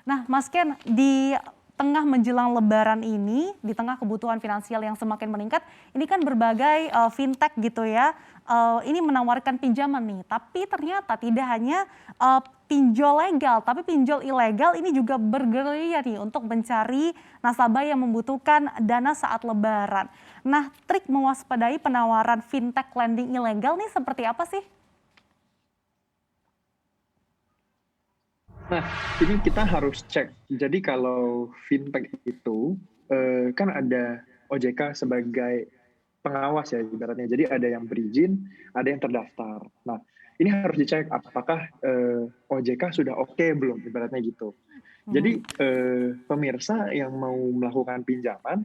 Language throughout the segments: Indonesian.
Nah, Mas Ken, di tengah menjelang lebaran ini, di tengah kebutuhan finansial yang semakin meningkat, ini kan berbagai fintech gitu ya, ini menawarkan pinjaman nih. Tapi ternyata tidak hanya pinjol legal, tapi pinjol ilegal ini juga bergerilya nih untuk mencari nasabah yang membutuhkan dana saat lebaran. Nah, trik mewaspadai penawaran fintech lending ilegal nih seperti apa sih? Nah, ini kita harus cek. Jadi kalau fintech itu kan ada OJK sebagai pengawas ya ibaratnya. Jadi ada yang berizin, ada yang terdaftar. Nah, ini harus dicek apakah OJK sudah oke belum ibaratnya gitu. Jadi Mhm, pemirsa yang mau melakukan pinjaman,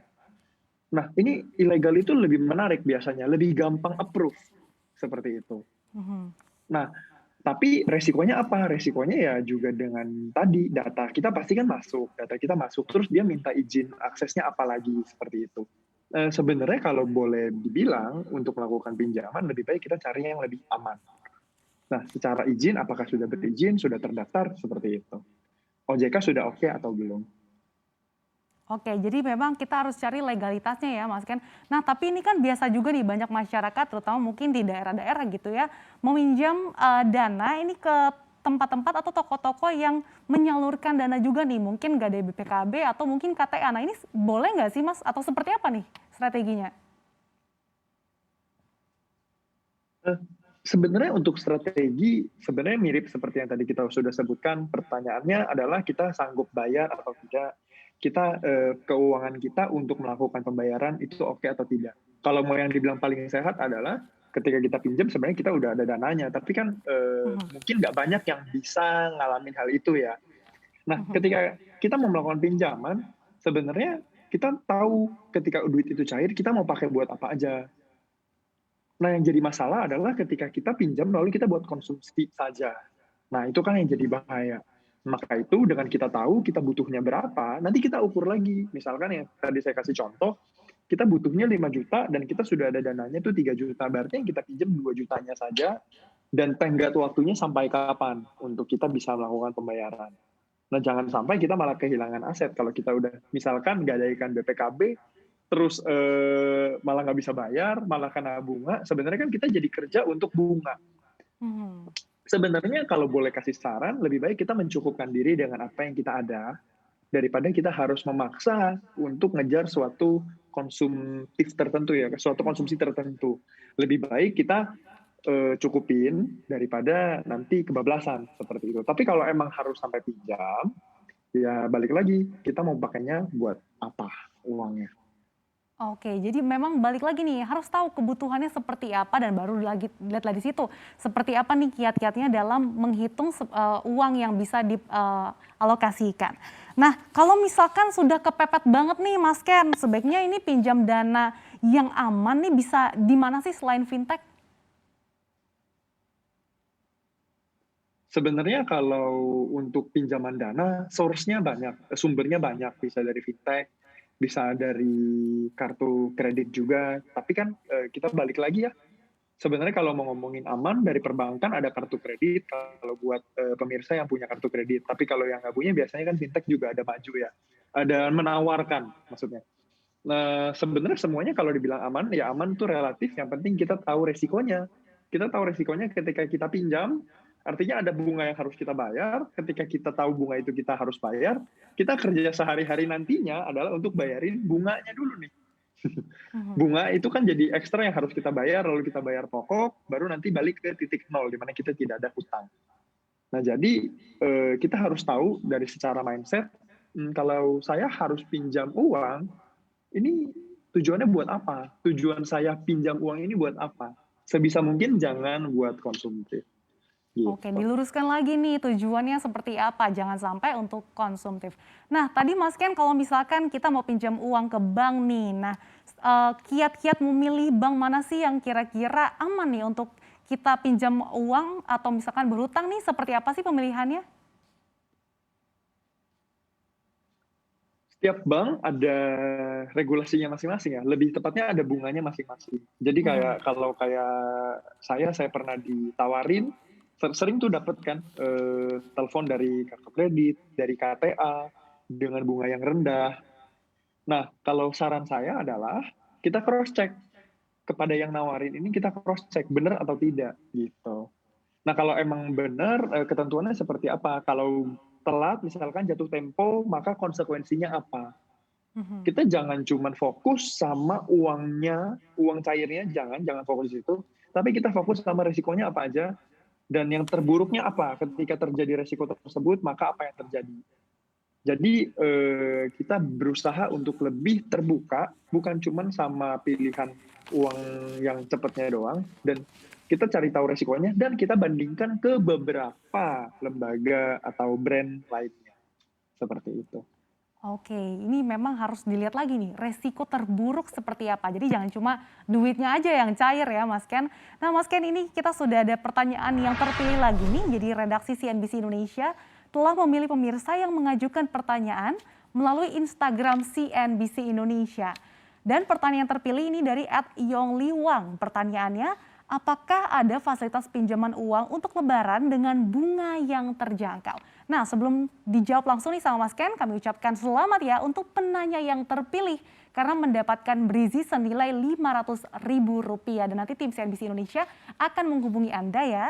nah ini ilegal itu lebih menarik biasanya, lebih gampang approve seperti itu. mhm. Nah, tapi resikonya apa? Resikonya ya juga dengan tadi data kita pasti kan masuk, data kita masuk, terus dia minta izin aksesnya apa lagi seperti itu. Sebenarnya kalau boleh dibilang untuk melakukan pinjaman lebih baik kita cari yang lebih aman. Nah, secara izin apakah sudah berizin, sudah terdaftar seperti itu. OJK sudah oke atau belum? Oke, jadi memang kita harus cari legalitasnya ya, Mas Ken. Nah, tapi ini kan biasa juga nih banyak masyarakat, terutama mungkin di daerah-daerah gitu ya, meminjam dana ini ke tempat-tempat atau toko-toko yang menyalurkan dana juga nih, mungkin nggak dari BPKB atau mungkin KTA. Nah, ini boleh nggak sih, Mas? Atau seperti apa nih strateginya? Eh, Sebenarnya untuk strategi sebenarnya mirip seperti yang tadi kita sudah sebutkan. Pertanyaannya adalah kita sanggup bayar atau tidak. Kita keuangan kita untuk melakukan pembayaran itu oke atau tidak. Kalau mau yang dibilang paling sehat adalah ketika kita pinjam sebenarnya kita udah ada dananya. Tapi kan Mhm, mungkin nggak banyak yang bisa ngalamin hal itu ya. Nah, mhm. ketika kita mau melakukan pinjaman, sebenarnya kita tahu ketika duit itu cair kita mau pakai buat apa aja. Nah, yang jadi masalah adalah ketika kita pinjam lalu kita buat konsumsi saja. Nah, itu kan yang jadi bahaya. Maka itu dengan kita tahu kita butuhnya berapa, nanti kita ukur lagi. Misalkan yang tadi saya kasih contoh, kita butuhnya 5 juta dan kita sudah ada dananya itu 3 juta. Berarti yang kita pinjam 2 jutanya saja dan tenggat waktunya sampai kapan untuk kita bisa melakukan pembayaran. Nah, jangan sampai kita malah kehilangan aset kalau kita udah misalkan gadaikan BPKB, terus malah nggak bisa bayar, malah kena bunga. Sebenarnya kan kita jadi kerja untuk bunga. Mhm. Sebenarnya kalau boleh kasih saran, lebih baik kita mencukupkan diri dengan apa yang kita ada, daripada kita harus memaksa untuk ngejar suatu konsumtif tertentu ya, suatu konsumsi tertentu. Lebih baik kita cukupin daripada nanti kebablasan seperti itu. Tapi kalau emang harus sampai pinjam, ya balik lagi, kita mau pakainya buat apa uangnya. Oke, jadi memang balik lagi nih, harus tahu kebutuhannya seperti apa dan baru lagi lihat di situ, seperti apa nih kiat-kiatnya dalam menghitung uang yang bisa dialokasikan. Nah, kalau misalkan sudah kepepet banget nih Mas Ken, sebaiknya ini pinjam dana yang aman nih bisa di mana sih selain fintech? Sebenarnya kalau untuk pinjaman dana, source-nya banyak, sumbernya banyak, bisa dari fintech, bisa dari kartu kredit juga. Tapi kan kita balik lagi ya, sebenarnya kalau mau ngomongin aman dari perbankan ada kartu kredit kalau buat pemirsa yang punya kartu kredit. Tapi kalau yang nggak punya biasanya kan fintech juga ada maju ya, ada menawarkan maksudnya. Nah, sebenarnya semuanya kalau dibilang aman, ya aman tuh relatif. Yang penting kita tahu resikonya. Kita tahu resikonya ketika kita pinjam, artinya ada bunga yang harus kita bayar. Ketika kita tahu bunga itu kita harus bayar, kita kerja sehari-hari nantinya adalah untuk bayarin bunganya dulu nih. Mhm. Bunga itu kan jadi ekstra yang harus kita bayar, lalu kita bayar pokok, baru nanti balik ke titik nol, di mana kita tidak ada hutang. Nah, jadi kita harus tahu dari secara mindset, kalau saya harus pinjam uang, ini tujuannya buat apa? Tujuan saya pinjam uang ini buat apa? Sebisa mungkin jangan buat konsumtif, Oke, gitu. diluruskan lagi nih tujuannya seperti apa, jangan sampai untuk konsumtif. Nah, tadi Mas Ken kalau misalkan kita mau pinjam uang ke bank nih, nah kiat-kiat memilih bank mana sih yang kira-kira aman nih untuk kita pinjam uang atau misalkan berhutang nih, seperti apa sih pemilihannya? Setiap bank ada regulasinya masing-masing ya, lebih tepatnya ada bunganya masing-masing. Jadi Mhm, kayak kalau kayak saya pernah ditawarin Sering tuh dapat kan telepon dari kartu kredit, dari KTA dengan bunga yang rendah. Nah, kalau saran saya adalah kita cross check kepada yang nawarin ini, kita cross check benar atau tidak gitu. Nah, kalau emang benar ketentuannya seperti apa? Kalau telat misalkan jatuh tempo, maka konsekuensinya apa? Mhm. Kita jangan cuman fokus sama uangnya, uang cairnya jangan fokus di situ, tapi kita fokus sama risikonya apa aja dan yang terburuknya apa ketika terjadi resiko tersebut, maka apa yang terjadi. Jadi kita berusaha untuk lebih terbuka, bukan cuman sama pilihan uang yang cepatnya doang, dan kita cari tahu resikonya dan kita bandingkan ke beberapa lembaga atau brand lainnya seperti itu. Oke, ini memang harus dilihat lagi nih, resiko terburuk seperti apa. Jadi jangan cuma duitnya aja yang cair ya Mas Ken. Nah Mas Ken, ini kita sudah ada pertanyaan yang terpilih lagi nih. Jadi redaksi CNBC Indonesia telah memilih pemirsa yang mengajukan pertanyaan melalui Instagram CNBC Indonesia. Dan pertanyaan terpilih ini dari @yongliwang. Pertanyaannya, apakah ada fasilitas pinjaman uang untuk lebaran dengan bunga yang terjangkau? Nah, sebelum dijawab langsung nih sama Mas Ken, kami ucapkan selamat ya untuk penanya yang terpilih karena mendapatkan brizi senilai Rp500.000 dan nanti tim CNBC Indonesia akan menghubungi Anda ya.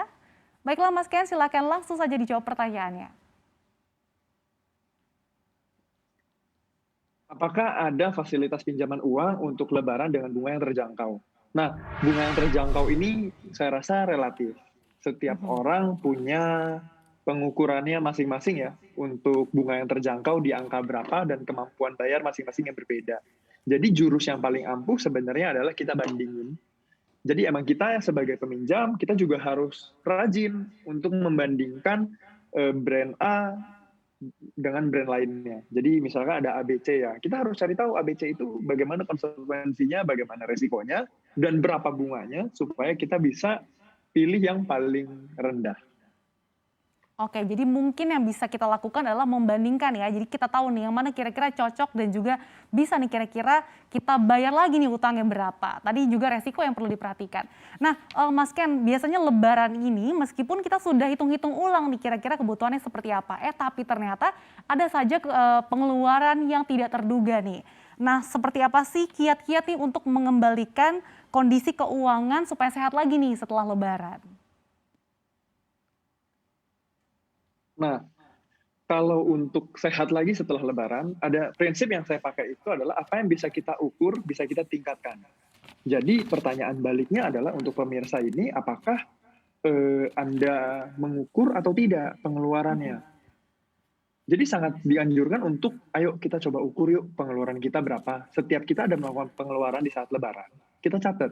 Baiklah Mas Ken, silakan langsung saja dijawab pertanyaannya. Apakah ada fasilitas pinjaman uang untuk lebaran dengan bunga yang terjangkau? Nah, bunga yang terjangkau ini saya rasa relatif. Setiap Mhm. orang punya pengukurannya masing-masing ya untuk bunga yang terjangkau di angka berapa dan kemampuan bayar masing-masing yang berbeda. Jadi jurus yang paling ampuh sebenarnya adalah kita bandingin. Jadi emang kita sebagai peminjam, kita juga harus rajin untuk membandingkan brand A dengan brand lainnya. Jadi misalkan ada ABC ya, kita harus cari tahu ABC itu bagaimana konsekuensinya, bagaimana resikonya, dan berapa bunganya supaya kita bisa pilih yang paling rendah. Oke, jadi mungkin yang bisa kita lakukan adalah membandingkan ya. Jadi kita tahu nih yang mana kira-kira cocok dan juga bisa nih kira-kira kita bayar lagi nih utangnya berapa. Tadi juga resiko yang perlu diperhatikan. Nah, Mas Ken, biasanya lebaran ini meskipun kita sudah hitung-hitung ulang nih kira-kira kebutuhannya seperti apa. Tapi ternyata ada saja pengeluaran yang tidak terduga nih. Nah, seperti apa sih kiat-kiat nih untuk mengembalikan kondisi keuangan supaya sehat lagi nih setelah lebaran? Nah, kalau untuk sehat lagi setelah lebaran, ada prinsip yang saya pakai itu adalah apa yang bisa kita ukur, bisa kita tingkatkan. Jadi pertanyaan baliknya adalah untuk pemirsa ini, apakah Anda mengukur atau tidak pengeluarannya? Mhm. Jadi sangat dianjurkan untuk, ayo kita coba ukur yuk pengeluaran kita berapa. Setiap kita ada melakukan pengeluaran di saat lebaran, kita catat.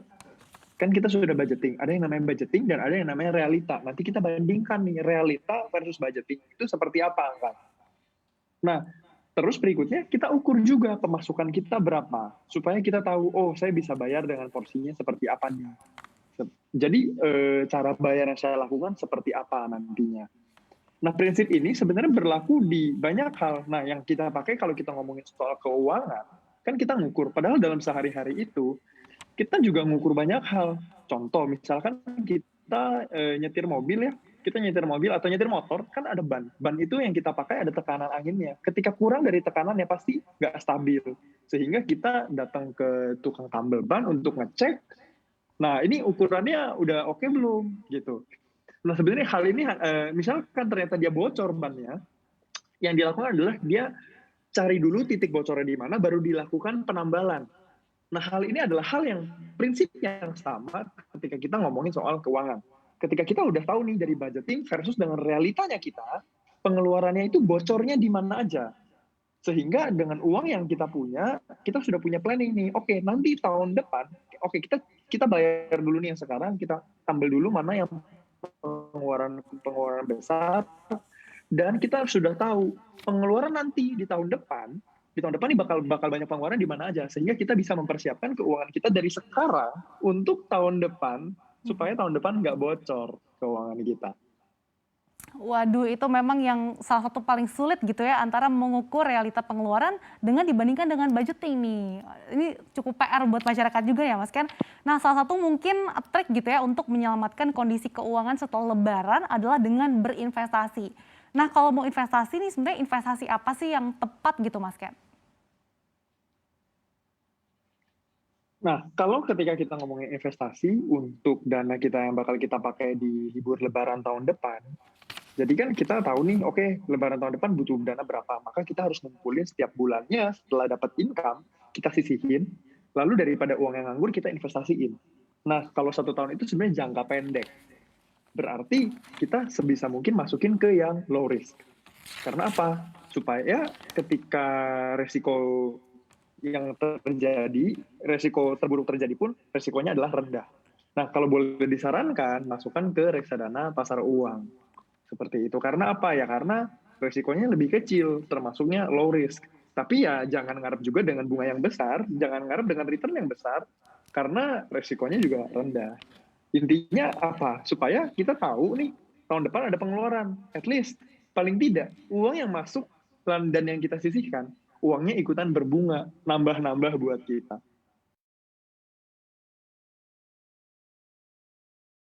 Kan kita sudah budgeting, ada yang namanya budgeting dan ada yang namanya realita. Nanti kita bandingkan nih, realita versus budgeting itu seperti apa angka. Nah, terus berikutnya kita ukur juga pemasukan kita berapa, supaya kita tahu, oh saya bisa bayar dengan porsinya seperti apa nih. Jadi cara bayar yang saya lakukan seperti apa nantinya. Nah, prinsip ini sebenarnya berlaku di banyak hal. Nah, yang kita pakai kalau kita ngomongin soal keuangan, kan kita ngukur. Padahal dalam sehari-hari itu, kita juga ngukur banyak hal. Contoh, misalkan kita nyetir mobil ya, kita nyetir mobil atau nyetir motor, kan ada ban. Ban itu yang kita pakai ada tekanan anginnya. Ketika kurang dari tekanan ya pasti nggak stabil. Sehingga kita datang ke tukang tambal ban untuk ngecek, nah ini ukurannya udah oke belum gitu. Nah sebenarnya hal ini misalkan ternyata dia bocor bannya, yang dilakukan adalah dia cari dulu titik bocornya di mana, baru dilakukan penambalan. Nah hal ini adalah hal yang prinsip yang sama ketika kita ngomongin soal keuangan. Ketika kita udah tahu nih dari budgeting versus dengan realitanya kita, pengeluarannya itu bocornya di mana aja. Sehingga dengan uang yang kita punya, kita sudah punya planning nih. Oke, nanti tahun depan, oke kita bayar dulu nih yang sekarang, kita ambil dulu mana yang pengeluaran besar, dan kita sudah tahu pengeluaran nanti di tahun depan ini bakal banyak pengeluaran di mana aja, sehingga kita bisa mempersiapkan keuangan kita dari sekarang untuk tahun depan supaya Mhm. tahun depan nggak bocor keuangan kita. Waduh, itu memang yang salah satu paling sulit gitu ya, antara mengukur realita pengeluaran dengan dibandingkan dengan budgeting nih. Ini cukup PR buat masyarakat juga ya, Mas, kan. Nah, salah satu mungkin trik gitu ya untuk menyelamatkan kondisi keuangan setelah lebaran adalah dengan berinvestasi. Nah, kalau mau investasi nih sebenarnya investasi apa sih yang tepat gitu, Mas, Ken? Nah, kalau ketika kita ngomongin investasi untuk dana kita yang bakal kita pakai di libur lebaran tahun depan, jadi kan kita tahu nih, oke, lebaran tahun depan butuh dana berapa, maka kita harus ngumpulin setiap bulannya setelah dapat income, kita sisihin, lalu daripada uang yang nganggur kita investasiin. Nah, kalau 1 tahun itu sebenarnya jangka pendek. Berarti kita sebisa mungkin masukin ke yang low risk. Karena apa? Supaya ketika resiko yang terjadi, resiko terburuk terjadi pun resikonya adalah rendah. Nah, kalau boleh disarankan, masukkan ke reksadana pasar uang. Seperti itu. Karena apa ya? Karena resikonya lebih kecil, termasuknya low risk. Tapi ya jangan ngarep juga dengan bunga yang besar, jangan ngarep dengan return yang besar, karena resikonya juga rendah. Intinya apa? Supaya kita tahu nih, tahun depan ada pengeluaran. At least, paling tidak, uang yang masuk dan yang kita sisihkan, uangnya ikutan berbunga, nambah-nambah buat kita.